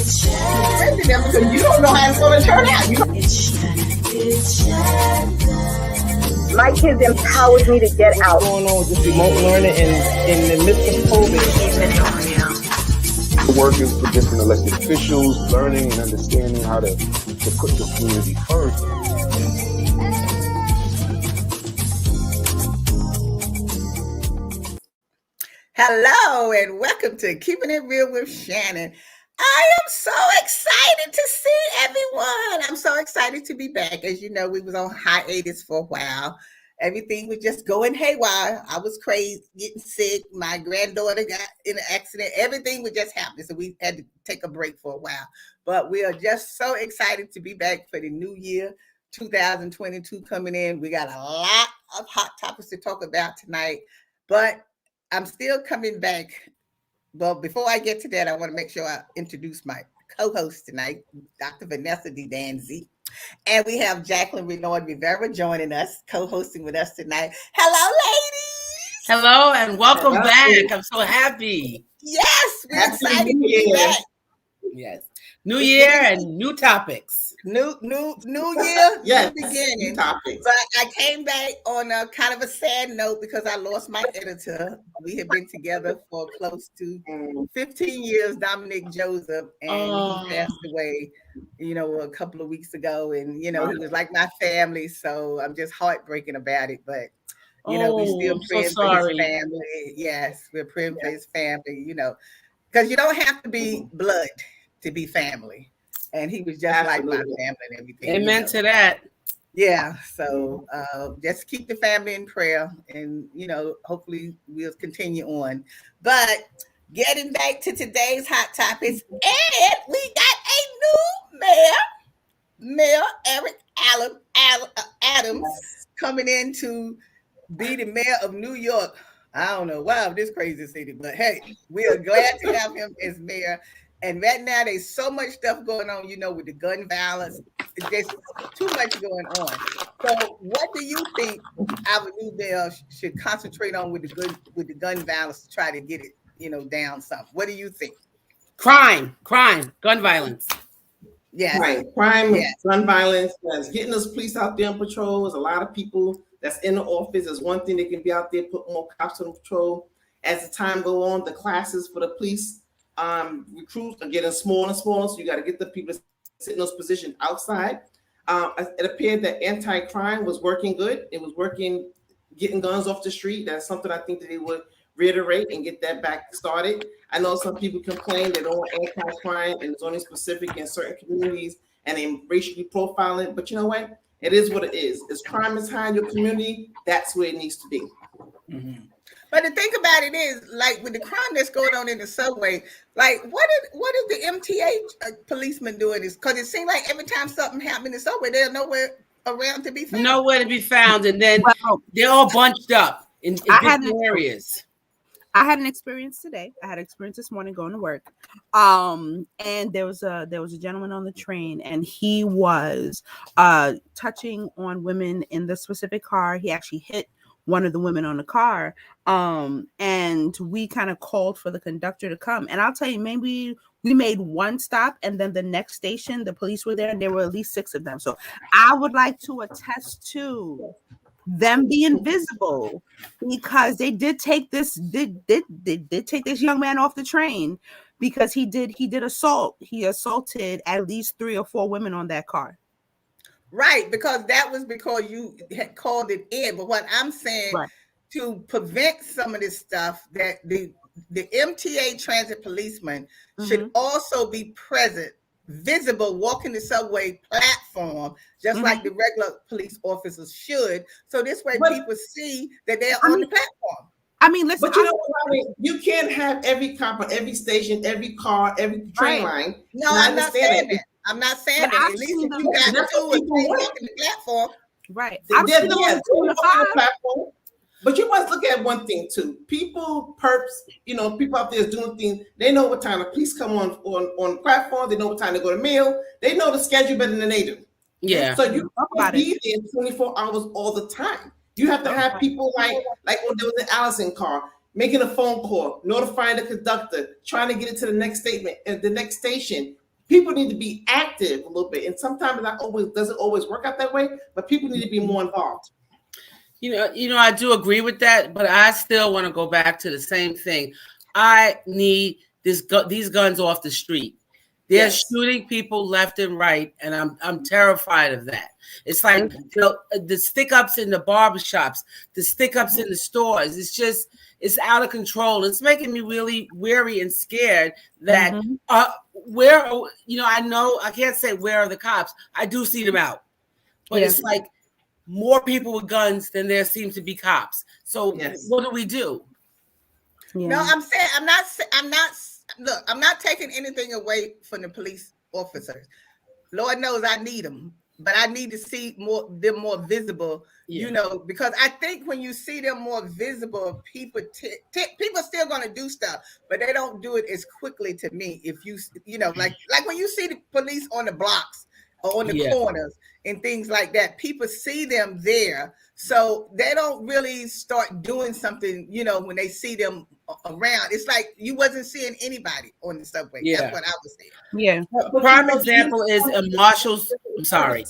them because you don't know how it's going to turn out. My kids empowered me to get out. What's going on with this remote learning in the midst of COVID? Working for different elected officials, learning and understanding how to put the community first. Hello and welcome to Keeping It Real with Shannon. I am so excited to see everyone. I'm so excited to be back. As you know, we was on hiatus for a while. Everything was just going haywire. I was crazy, getting sick. My granddaughter got in an accident. Everything was just happening. So we had to take a break for a while. But we are just so excited to be back for the new year, 2022 coming in. We got a lot of hot topics to talk about tonight. But I'm still coming back. Well, before I get to that, I want to make sure I introduce my co-host tonight, Dr. Vanessa DeDanzi. And we have Jacqueline Renard Rivera joining us, co-hosting with us tonight. Hello, ladies. Hello, and welcome back. I'm so happy. Yes, we're excited to be back. Yes. New year and new topics. New year, yes, new beginning. New topics. But I came back on a kind of a sad note because I lost my editor. We have been together for close to 15 years, Dominic Joseph, and he passed away, a couple of weeks ago. And, he was like my family. So I'm just heartbreaking about it. But, we still praying for his family. Yes, we're praying for his family, because you don't have to be blood to be family. And he was just Absolutely. Like my family and everything. Amen to that. Yeah. So just keep the family in prayer and, hopefully we'll continue on. But getting back to today's hot topics, and we got a new mayor, Eric Adams, coming in to be the mayor of New York. I don't know why this crazy city, but hey, we are glad to have him as mayor. And right now, there's so much stuff going on, with the gun violence. There's too much going on. So, what do you think our new mayor should concentrate on with the gun violence to try to get it, down some? What do you think? Crime, gun violence. Yeah, right. Crime, gun violence, getting those police out there on patrol. There's a lot of people that's in the office. There's one thing they can be out there, put more cops on patrol. As the time go on, the classes for the police. Recruits are getting smaller and smaller, so you got to get the people to sit in those positions outside. It appeared that anti-crime was working good. It was working, getting guns off the street. That's something I think that they would reiterate and get that back started. I know some people complain they don't want anti-crime and it's only specific in certain communities and they racially profiling. But you know what? It is what it is. As crime is high in your community, that's where it needs to be. Mm-hmm. But the thing about it is, like with the crime that's going on in the subway, like what is the MTA policemen doing? This because it seems like every time something happens in the subway, they're nowhere around to be found. Nowhere to be found, and then they're all bunched up in different areas. I had an experience today. I had an experience this morning going to work. And there was a gentleman on the train, and he was touching on women in the specific car. He actually hit one of the women on the car. And we kind of called for the conductor to come. And I'll tell you, maybe we made one stop, and then the next station, the police were there, and there were at least 6 of them. So I would like to attest to them being visible, because they did take this take this young man off the train because he did assault. He assaulted at least 3 or 4 women on that car. Right, because you had called it in. But what I'm saying, to prevent some of this stuff, that the MTA transit policeman should also be present, visible, walking the subway platform, just like the regular police officers should. So this way people see that they're on the platform. I mean, listen, but you know what? You can't have every cop on every station, every car, every train line. No, I'm not saying that. I'm not saying that. At least if you got 2 or 3 walking the platform. Right. There's no on the platform. But you must look at one thing too. People, perps, people out there is doing things. They know what time the police come on the platform. They know what time to go to meal. They know the schedule better than they do. Yeah. So you can't be there 24 hours all the time. You have to have people like when there was an Allison car, making a phone call, notifying the conductor, trying to get it to the next statement and the next station. people need to be active a little bit, and sometimes that doesn't always work out that way. But people need to be more involved. I do agree with that, but I still want to go back to the same thing. I need these guns off the street. They're shooting people left and right, and I'm terrified of that. It's like the stick-ups in the barbershops, the stick-ups in the stores. It's out of control. It's making me really weary and scared that I know I can't say where are the cops. I do see them out, but it's like more people with guns than there seems to be cops. So what do we do? Yeah. No, I'm saying I'm not taking anything away from the police officers. Lord knows I need them, but I need to see them more visible, because I think when you see them more visible, people are still going to do stuff, but they don't do it as quickly to me. If like when you see the police on the blocks or on the corners and things like that, people see them there. So they don't really start doing something, when they see them around. It's like you wasn't seeing anybody on the subway. Yeah. That's what I was saying. Yeah. Prime example is Marshall's. I'm sorry.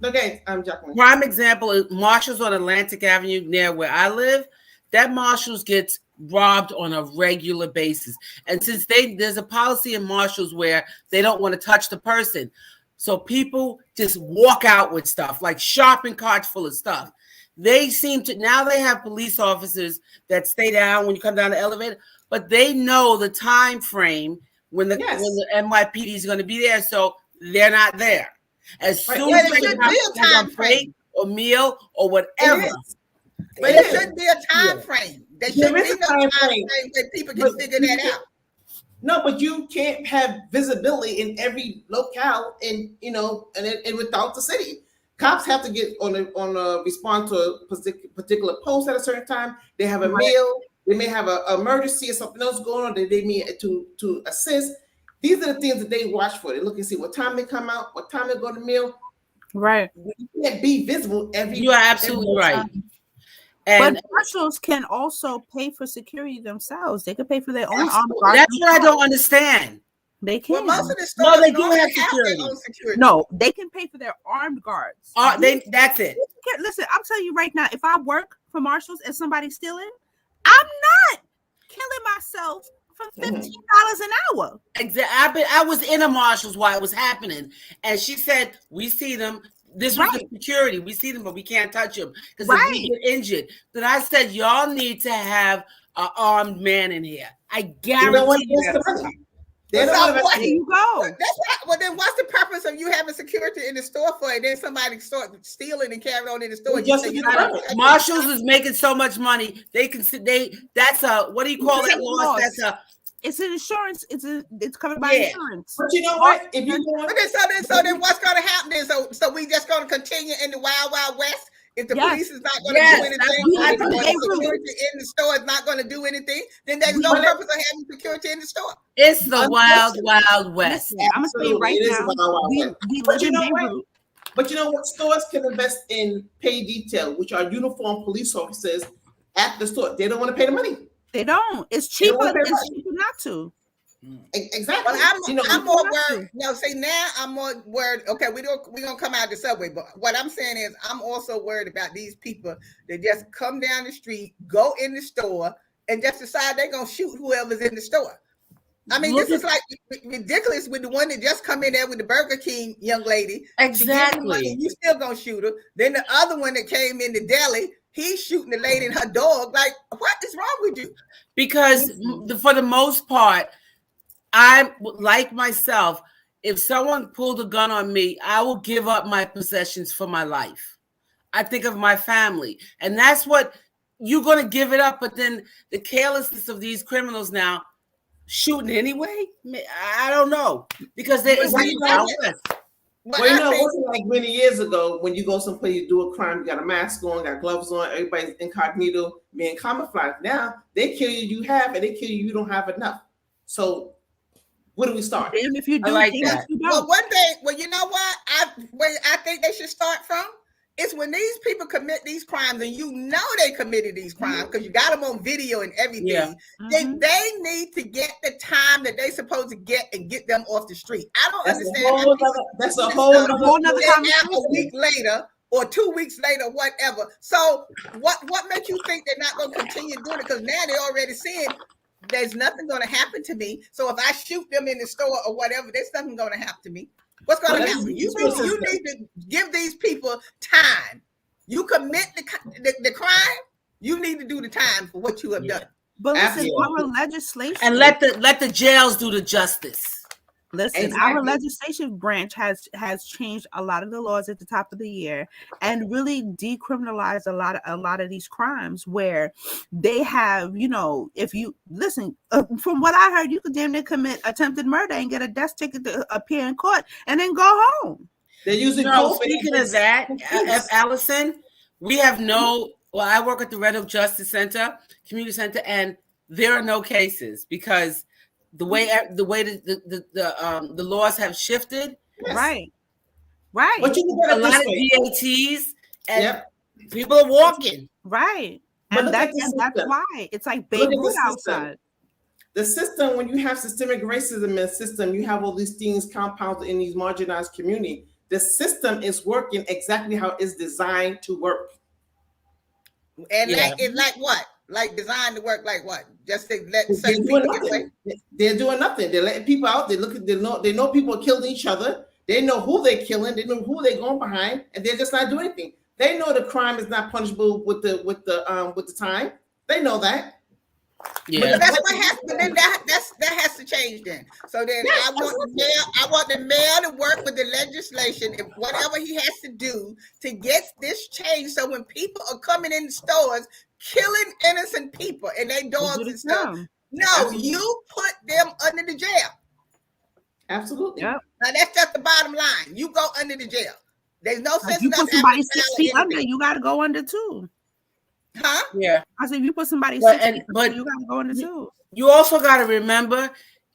Okay, I'm Jacqueline. Prime example is Marshall's on Atlantic Avenue near where I live. That Marshall's gets robbed on a regular basis. And since there's a policy in Marshall's where they don't want to touch the person, so people just walk out with stuff, like shopping carts full of stuff. They seem to, now they have police officers that stay down when you come down the elevator, but they know the time frame when the NYPD is going to be there, so they're not there. As soon as they have a break or meal or whatever. But it shouldn't be a time frame. There shouldn't be no time frame where people can figure that out. No, but you can't have visibility in every locale and without the city. Cops have to get on a respond to a particular post at a certain time. They have a meal. They may have an emergency or something else going on that they need to assist. These are the things that they watch for. They look and see what time they come out, what time they go to meal. Right. You can't be visible every. You are absolutely right. But marshals can also pay for security themselves. They can pay for their own armed guards. That's what I don't understand. They can. Well, most of the stores they do have security. No, they can pay for their armed guards. That's it. Listen, I'm telling you right now, if I work for marshals and somebody's stealing, I'm not killing myself for $15 an hour. Exactly. I was in a Marshall's while it was happening, and she said, "We see them. This was the security. We see them, but we can't touch them because if we get injured." Then I said, "Y'all need to have an armed man in here." I guarantee you. There you go. Well, then what's the purpose of you having security in the store for it? Then somebody start stealing and carrying on in the store. Marshall's is making so much money. They can. That's a, what do you call that loss? That's a. It's an insurance. It's covered by insurance. But you know what? If you so then what's going to happen is so we just going to continue in the wild west. If the police is not going to do anything, if the security in the store is not going to do anything, then there's no purpose of having security in the store. It's the wild west. I'm gonna say right now. But you know what? Stores can invest in pay detail, which are uniformed police officers at the store. They don't want to pay the money. They don't. It's cheaper. It's cheaper not to. Exactly. But I'm more worried. No, see, now I'm more worried. Okay, we're gonna come out the subway, but what I'm saying is I'm also worried about these people that just come down the street, go in the store, and just decide they're gonna shoot whoever's in the store. I mean, this is like ridiculous with the one that just come in there with the Burger King young lady. Exactly. You still gonna shoot her. Then the other one that came in the deli, he's shooting the lady and her dog. Like, what is wrong with you? Because for the most part, I'm like myself. If someone pulled a gun on me, I will give up my possessions for my life. I think of my family, and that's what you're going to give it up. But then the carelessness of these criminals now shooting anyway. I don't know, because they. Well, you know, it wasn't like many years ago when you go someplace, you do a crime, you got a mask on, got gloves on, everybody's incognito, being camouflaged. Now they kill you have, and they kill you don't have enough. So where do we start? And if you do, like that. Well, one thing, you know what? Where I think they should start from It's when these people commit these crimes and you know they committed these crimes because you got them on video and everything. Yeah. They need to get the time that they're supposed to get and get them off the street. I don't That's understand. that's a whole other conversation. A week later or 2 weeks later, whatever. So what makes you think they're not going to continue doing it? Because now they're already saying there's nothing going to happen to me. So if I shoot them in the store or whatever, there's nothing going to happen to me. What's going to happen? You need to give these people time. You commit the crime, you need to do the time for what you have done. But listen, our legislation and let the jails do the justice. Listen, our legislation branch has changed a lot of the laws at the top of the year and really decriminalized a lot of these crimes where they have, if you listen, from what I heard, you could damn near commit attempted murder and get a death ticket to appear in court and then go home. They're using speaking of that, Allison, we have I work at the Red Hook Justice Center, Community Center, and there are no cases because the way the laws have shifted, right. But you look at a lot of DATs and people are walking, right, and that's why it's like Babe Ruth outside. The system, when you have systemic racism in the system, you have all these things compounded in these marginalized communities. The system is working exactly how it's designed to work. And it's like what? Like designed to work like what? Just to let certain people get away? They're doing nothing. They're letting people out. They know people are killing each other. They know who they're killing. They know who they're going behind, and they're just not doing anything. They know the crime is not punishable with the time. They know that. Yeah, but that's what has to. Then that has to change. Then, so then I want the mayor to work with the legislation and whatever he has to do to get this change. So when people are coming in stores killing innocent people and their dogs and stuff, you put them under the jail. Absolutely. Yep. Now that's just the bottom line. You go under the jail. There's no sense. You put somebody 6 feet under, you got to go under too. Huh? Yeah. I said, if you put somebody 6 feet under, you got to go under too. You also got to remember,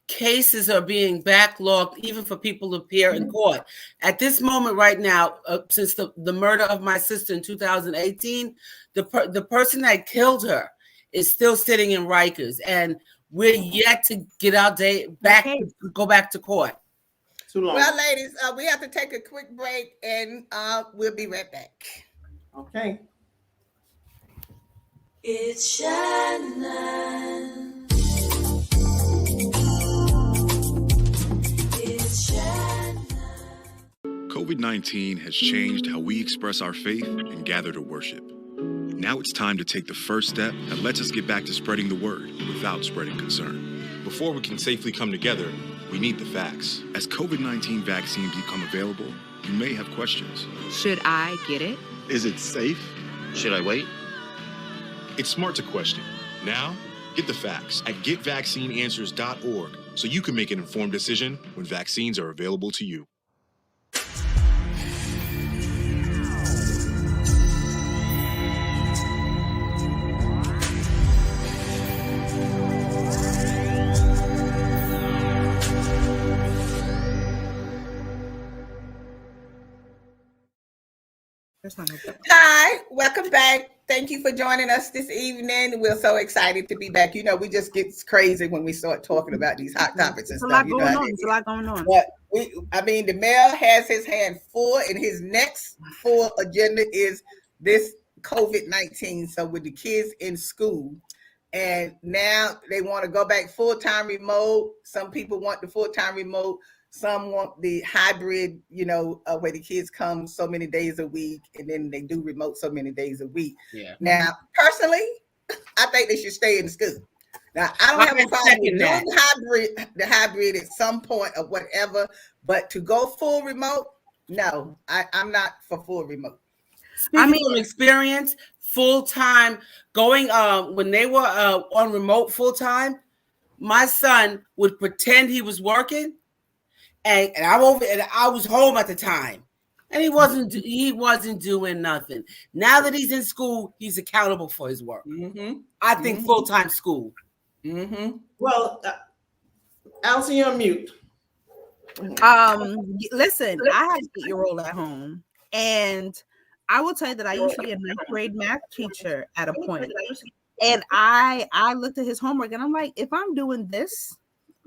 cases are being backlogged even for people to appear in court. At this moment right now, since the murder of my sister in 2018, the person that killed her is still sitting in Rikers, and we're yet to get our day back, go back to court. Too long. Well, ladies, we have to take a quick break, and we'll be right back. Okay. It's Shannon. It's Shannon. COVID-19 has changed how we express our faith and gather to worship. Now it's time to take the first step that lets us get back to spreading the word without spreading concern. Before we can safely come together, we need the facts. As COVID-19 vaccines become available, you may have questions. Should I get it? Is it safe? Should I wait? It's smart to question. Now, get the facts at getvaccineanswers.org so you can make an informed decision when vaccines are available to you. Hi, welcome back. Thank you for joining us this evening. We're so excited to be back. You know, we just get crazy when we start talking about these hot topics and stuff. There's a lot going on. But the mayor has his hand full, and his next full agenda is this COVID-19. So with the kids in school, and now they want to go back full-time remote. Some people want the full-time remote. Some want the hybrid, where the kids come so many days a week and then they do remote so many days a week. Yeah. Now, personally, I think they should stay in school. Now, I don't have a problem with doing the hybrid at some point or whatever, but to go full remote, no, I'm not for full remote. From experience, full-time, going, when they were on remote full-time, my son would pretend he was working. And I was home at the time, and he wasn't doing nothing. Now that he's in school, he's accountable for his work. Mm-hmm. I think full-time school. Mm-hmm. Well, Allison, you're on mute. Listen, I had an 8-year-old at home, and I will tell you that I used to be a ninth grade math teacher at a point, and I looked at his homework and I'm like, if I'm doing this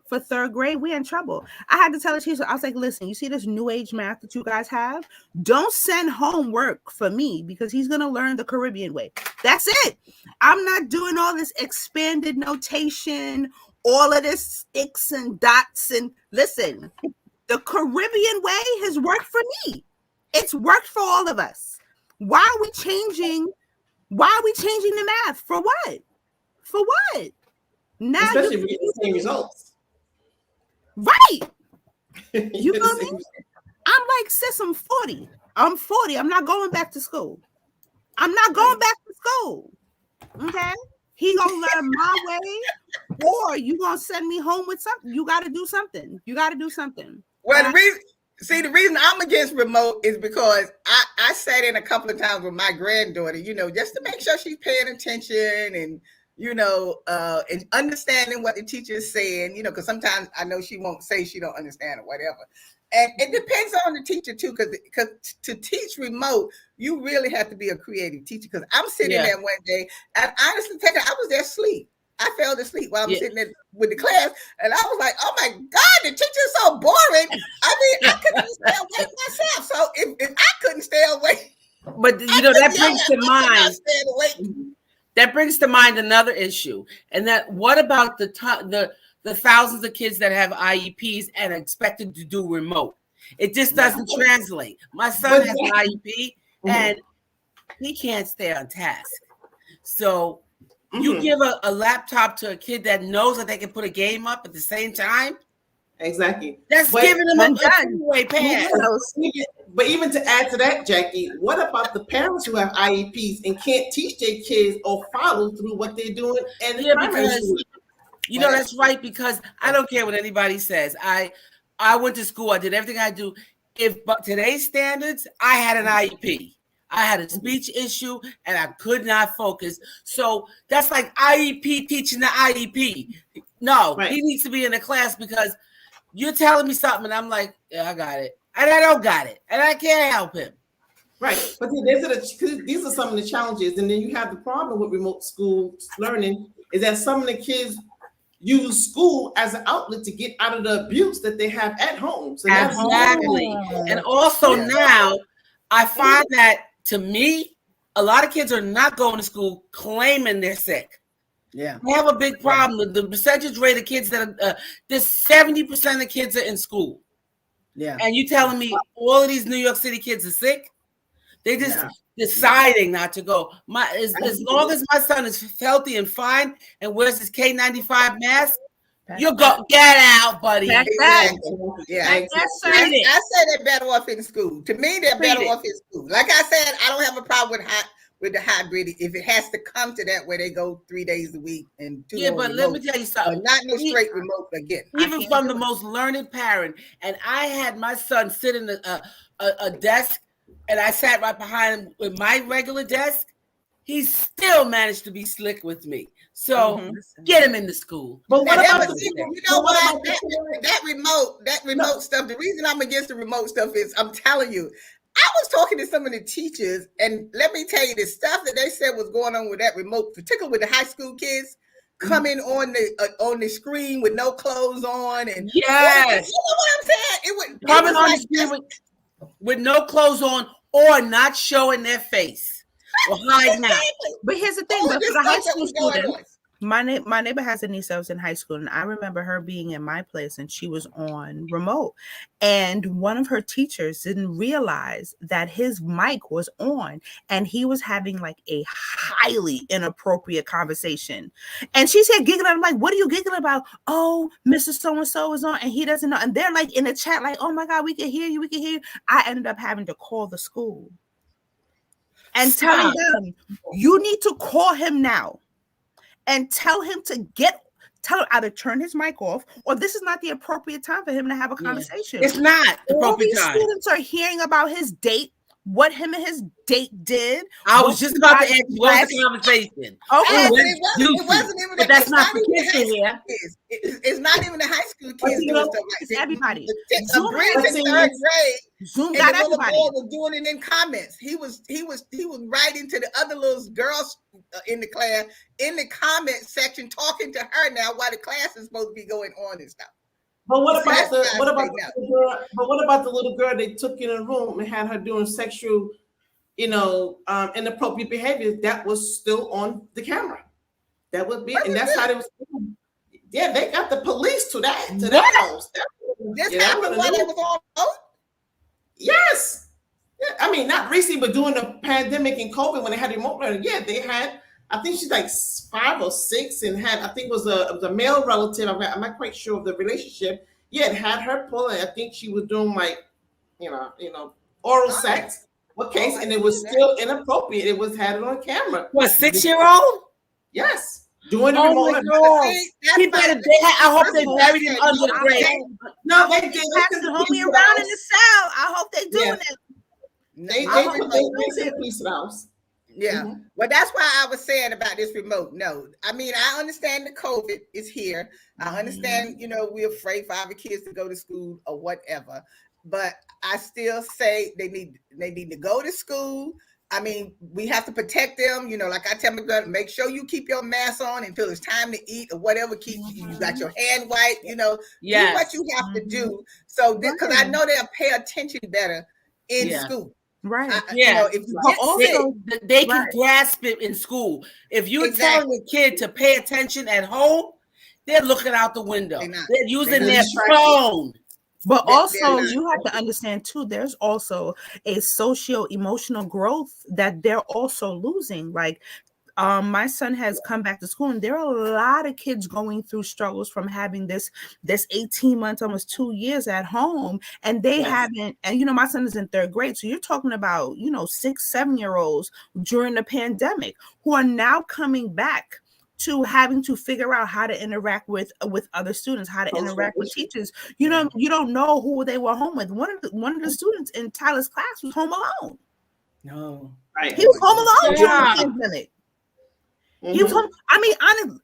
for third grade, we're in trouble. I had to tell the teacher, I was like, listen, you see this new age math that you guys have? Don't send homework for me because he's going to learn the Caribbean way. That's it. I'm not doing all this expanded notation, all of this sticks and dots. And listen, the Caribbean way has worked for me. It's worked for all of us. Why are we changing the math? For what? For what? Now especially if you get the same results. Right. You know what I mean? I'm like, sis, I'm 40. I'm 40. I'm not going back to school. I'm not going back to school. Okay? He gonna learn my way, or you gonna send me home with something. You gotta do something. You gotta do something. Well, the reason I'm against remote is because I sat in a couple of times with my granddaughter, just to make sure she's paying attention and and understanding what the teacher is saying, because sometimes I know she won't say she don't understand or whatever. And it depends on the teacher too, because to teach remote, you really have to be a creative teacher. Because I'm sitting there one day, and honestly, I was there asleep. I fell asleep while I'm sitting there with the class, and I was like, "Oh my God, the teacher's so boring." I mean, I couldn't stay awake myself. So if I couldn't stay awake, but that brings to mind. That brings to mind another issue, and that what about the thousands of kids that have IEPs and are expected to do remote? It just doesn't translate. My son has an IEP, and he can't stay on task. So you give a laptop to a kid that knows that they can put a game up at the same time. Exactly. That's giving them a two-way pass. But even to add to that, Jackie, what about the parents who have IEPs and can't teach their kids or follow through what they're doing? And that's right, because I don't care what anybody says. I went to school. I did everything I do. But today's standards, I had an IEP. I had a speech issue and I could not focus. So that's like IEP teaching the IEP. No, He needs to be in the class because you're telling me something and I'm like, yeah, I got it. And I don't got it. And I can't help him. Right. But these are some of the challenges. And then you have the problem with remote school learning is that some of the kids use school as an outlet to get out of the abuse that they have at home. So exactly. And also now I find that, to me, a lot of kids are not going to school claiming they're sick. Yeah, we have a big problem. The percentage rate of kids that there's 70% of kids are in school. Yeah, and you telling me all of these New York City kids are sick? They just deciding not to go. As long as my son is healthy and fine and wears his K95 mask, you get out, buddy. Exactly. Yeah, I say they're better off in school. To me, they're better off in school. Like I said, I don't have a problem with the hybrid if it has to come to that where they go 3 days a week and 2 but remote, let me tell you something. Not no straight remote again. Even from the most learned parent, and I had my son sit in a desk, and I sat right behind him with my regular desk. He still managed to be slick with me. So get him into school. But what about that remote stuff? The reason I'm against the remote stuff is I'm telling you, I was talking to some of the teachers, and let me tell you, the stuff that they said was going on with that remote, particularly with the high school kids coming on the screen with no clothes on, and yes, you know what I'm saying? It was coming on the screen with no clothes on or not showing their face. Or hiding out. But here's the thing, but for the high school students, my neighbor has a niece that was in high school, and I remember her being in my place and she was on remote, and one of her teachers didn't realize that his mic was on and he was having like a highly inappropriate conversation, and she's here giggling. I'm like, what are you giggling about? Oh, Mr. So-and-so is on and he doesn't know, and they're like in the chat like, oh my God, we can hear you, I ended up having to call the school and telling them, you need to call him now and tell him to either turn his mic off, or this is not the appropriate time for him to have a conversation. It's not the All appropriate these time. Students are hearing about his date what him and his date did. I what was just he about to got ask you, what was dressed. the conversation? Okay. It wasn't even. But that's it's not for even kids the high to hear. school kids. It's not even the high school kids you doing know, stuff like it's that. everybody. A Zoom Breeze has in seen third this. grade, Zoom and got the little everybody. boy was doing it in comments. He was writing to the other little girls in the class in the comment section, talking to her now while the class is supposed to be going on and stuff. But what See, about that's the why I what say about no. the little girl? But what about the little girl they took in a room and had her doing sexual, inappropriate behavior? That was still on the camera. That would be, and that's how they was. Yeah, they got the police to that house. This Yeah, that was happened the while they news. was on boat. Yes. Yeah, I mean, not recently, but during the pandemic and COVID, when they had remote learning, yeah, they had. I think she's like 5 or 6, and had, I think it was a male relative. I'm not quite sure of the relationship. Yeah, it had her pulling. I think she was doing like, oral sex. What case? And it was still inappropriate. It was had it on camera. What, 6-year-old? Yes. Doing the Oh remote my learning. God. See, that's He why better, I I hope they said, buried him under the no, grave. No, they did. They They passed sent the the homie police to the around in house. the cell. I hope they doing Yeah. it. They I hope sent the police to the house. Yeah. Mhm. Well, that's why I was saying about this remote. No, I mean, I understand the COVID is here. I understand, we're afraid for our kids to go to school or whatever. But I still say they need to go to school. I mean, we have to protect them. Like I tell my girl, make sure you keep your mask on until it's time to eat or whatever. You got your hand wiped. Do what you have to do. So, because I know they'll pay attention better in school. Right. If you But get also, They can grasp it in school. If you're telling a kid to pay attention at home, they're looking out the window. They're using their phone. But also, you have to understand too, there's also a socio-emotional growth that they're also losing. Like, my son has come back to school, and there are a lot of kids going through struggles from having this 18 months, almost 2 years at home, and they haven't. And my son is in third grade, so you're talking about 6, 7-year-olds during the pandemic who are now coming back to having to figure out how to interact with other students, how to interact with teachers. You don't know who they were home with. One of the students in Tyler's class was home alone. No, right. He was home alone during the pandemic. He was home. I mean, honestly,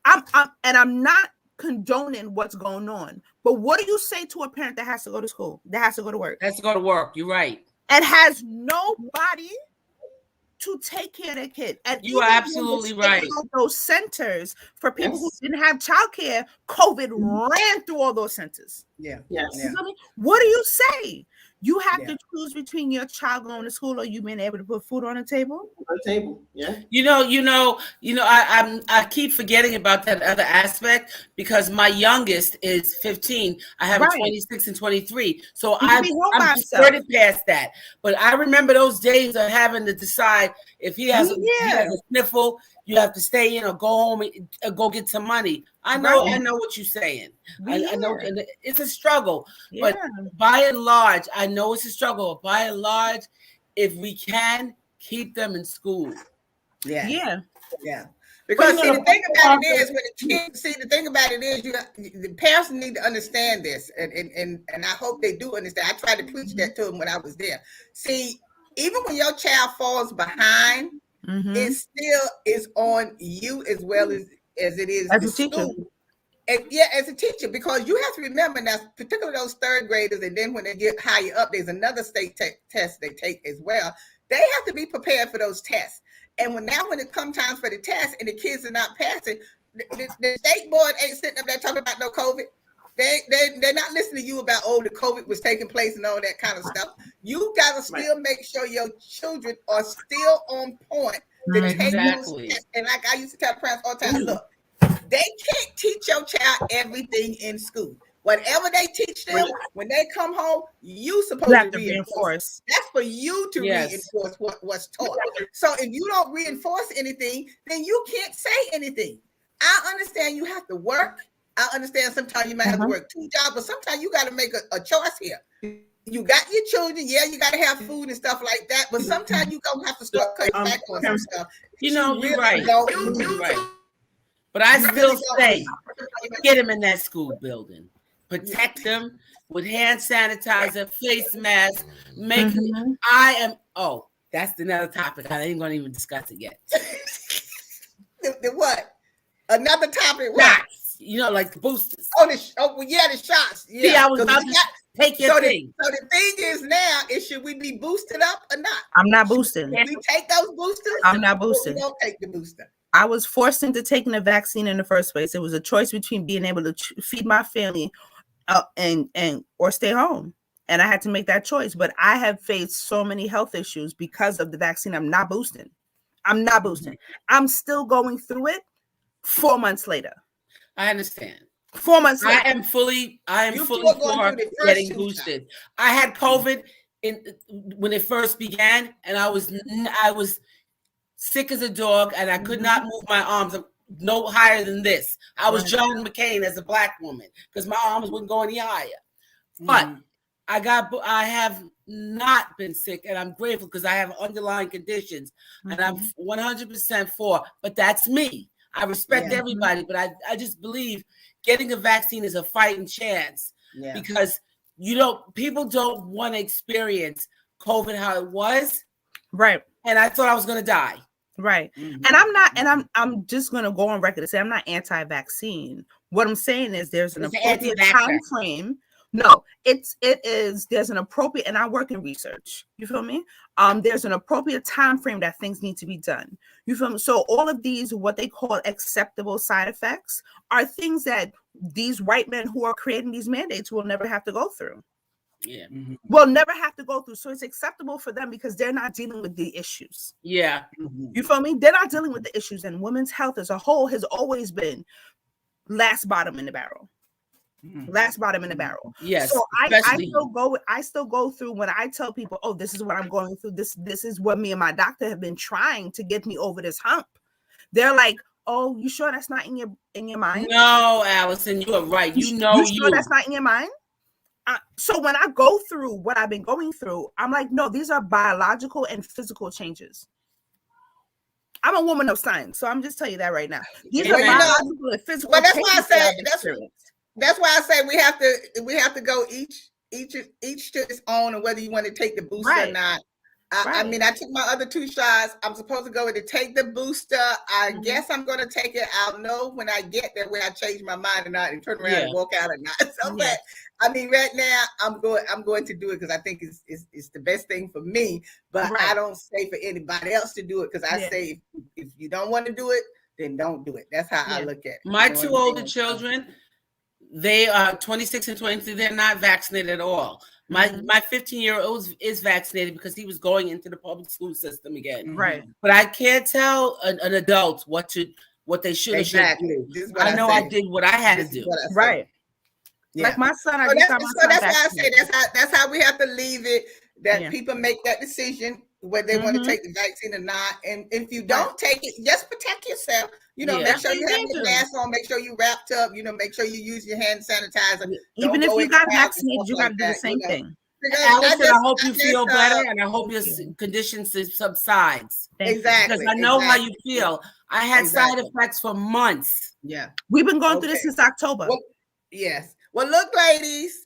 I'm not condoning what's going on, but what do you say to a parent that has to go to school, that has to go to work, has to go to work? You're right, and has nobody to take care of their kid? And you are absolutely right. Those centers for people who didn't have childcare, COVID ran through all those centers. Yeah. What do you say? You have to choose between your child going to school or you being able to put food on the table. Yeah. I keep forgetting about that other aspect because my youngest is 15. I have a 26 and 23. So I'm skirted past that. But I remember those days of having to decide if he has a sniffle, you have to stay in or go home and go get some money. I know what you're saying. I know it's a struggle, but by and large, I know it's a struggle. By and large, if we can keep them in school, because the thing about it is, when the kids the thing about it is, the parents need to understand this, and I hope they do understand. I tried to preach that to them when I was there. See, even when your child falls behind, it still is on you as well as it is as the a teacher. school. And as a teacher, because you have to remember now, particularly those third graders, and then when they get higher up, there's another state test they take as well. They have to be prepared for those tests. And when it comes time for the test and the kids are not passing, the state board ain't sitting up there talking about no COVID. They're not listening to you about the COVID was taking place and all that kind of stuff. You got to still make sure your children are still on point to take those tests. And like I used to tell parents all the time, look, they can't teach your child everything in school. Whatever they teach them, when they come home, you supposed to reinforce. That's for you to reinforce what's taught. So if you don't reinforce anything, then you can't say anything. I understand you have to work. I understand sometimes you might have to work 2 jobs, but sometimes you got to make a choice here. You got your children, you got to have food and stuff like that, but sometimes you gonna have to start cutting back on some stuff. You're right. You're right. But I still say, get them in that school building. Protect them with hand sanitizer, face mask. That's another topic. I ain't gonna even discuss it yet. The what? Another topic. What? Shots. You know, like the boosters. The shots. Yeah. See, I was about to take your thing. So the thing is now is should we be boosted up or not? I'm not boosting. Should we take those boosters? I'm not boosting. We don't take the booster. I was forced into taking the vaccine in the first place. It was a choice between being able to feed my family and or stay home. And I had to make that choice. But I have faced so many health issues because of the vaccine. I'm not boosting. I'm still going through it 4 months later. I understand. 4 months later. I am fully for getting boosted. I had COVID when it first began, and I was sick as a dog, and I could not move my arms no higher than this. I was John McCain as a Black woman because my arms wouldn't go any higher. But I have not been sick, and I'm grateful because I have underlying conditions, and I'm 100% for. But that's me. I respect everybody, but I just believe getting a vaccine is a fighting chance because people don't want to experience COVID how it was. Right. And I thought I was going to die. Right. And I'm not, and I'm just going to go on record and say I'm not anti-vaccine. What I'm saying is there's an appropriate time frame. No, there's an appropriate, and I work in research. You feel me? There's an appropriate time frame that things need to be done. You feel me? So all of these, what they call acceptable side effects, are things that these white men who are creating these mandates will never have to go through. Yeah. Will never have to go through. So it's acceptable for them because they're not dealing with the issues. Yeah. You feel me? They're not dealing with the issues, and women's health as a whole has always been last bottom in the barrel. Last bottom in the barrel. Yes. So I still go through when I tell people, oh, this is what I'm going through. This is what me and my doctor have been trying to get me over this hump. They're like, oh, you sure that's not in your mind? No, Allison, you are right. You sure that's not in your mind? So when I go through what I've been going through, I'm like, no, these are biological and physical changes. I'm a woman of science, so I'm just telling you that right now. These are biological and physical changes. That's why I say that's why I say we have to go each to its own, and whether you want to take the booster or not. I mean, I took my other 2 shots. I'm supposed to go to take the booster. I guess I'm going to take it. I'll know when I get there whether I change my mind or not and turn around and walk out or not. So, but I mean, right now I'm going to do it because I think it's the best thing for me. But I don't say for anybody else to do it because I say if you don't want to do it, then don't do it. That's how I look at it. My 2 older children, they are 26 and 23. They're not vaccinated at all. My 15-year-old is vaccinated because he was going into the public school system again. Right. But I can't tell an adult what they should or shouldn't do. I know I did what I had to do. Right. Yeah. Like my son, that's why I say that's how we have to leave it. That people make that decision whether they want to take the vaccine or not. And if you don't take it, just protect yourself. Make sure you have your mask on. Make sure you wrapped up. Make sure you use your hand sanitizer. Even if you got vaccinated, you got to do the same thing. Allison, I hope you feel better, and I hope your conditions subsides. Exactly. Because I know how you feel. I had side effects for months. Yeah. We've been going through this since October. Well, yes. Well, look, ladies,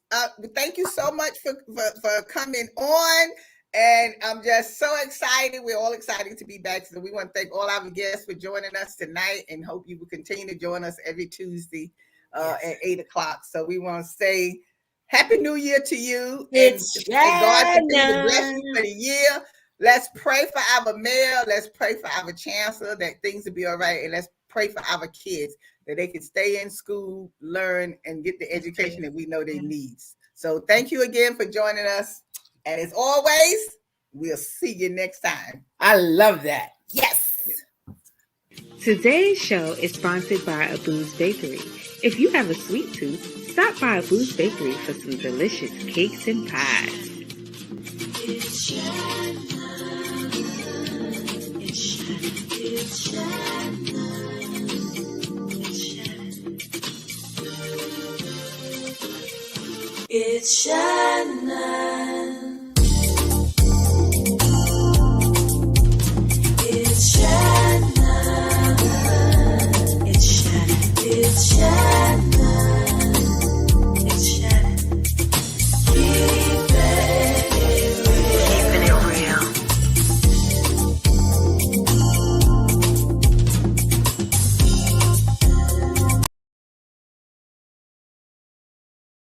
thank you so much for coming on. And I'm just so excited. We're all excited to be back. So we want to thank all our guests for joining us tonight and hope you will continue to join us every Tuesday at 8 o'clock. So we want to say Happy New Year to you. And God continue to bless you for the year. Let's pray for our mayor. Let's pray for our chancellor that things will be all right. And let's pray for our kids that they can stay in school, learn, and get the education that we know they need. So thank you again for joining us. And as always, we'll see you next time. I love that. Yes. Today's show is sponsored by Abu's Bakery. If you have a sweet tooth, stop by Abu's Bakery for some delicious cakes and pies. It's Shannon. It's Shannon. It's Shannon. It's Shannon. It's Shannon.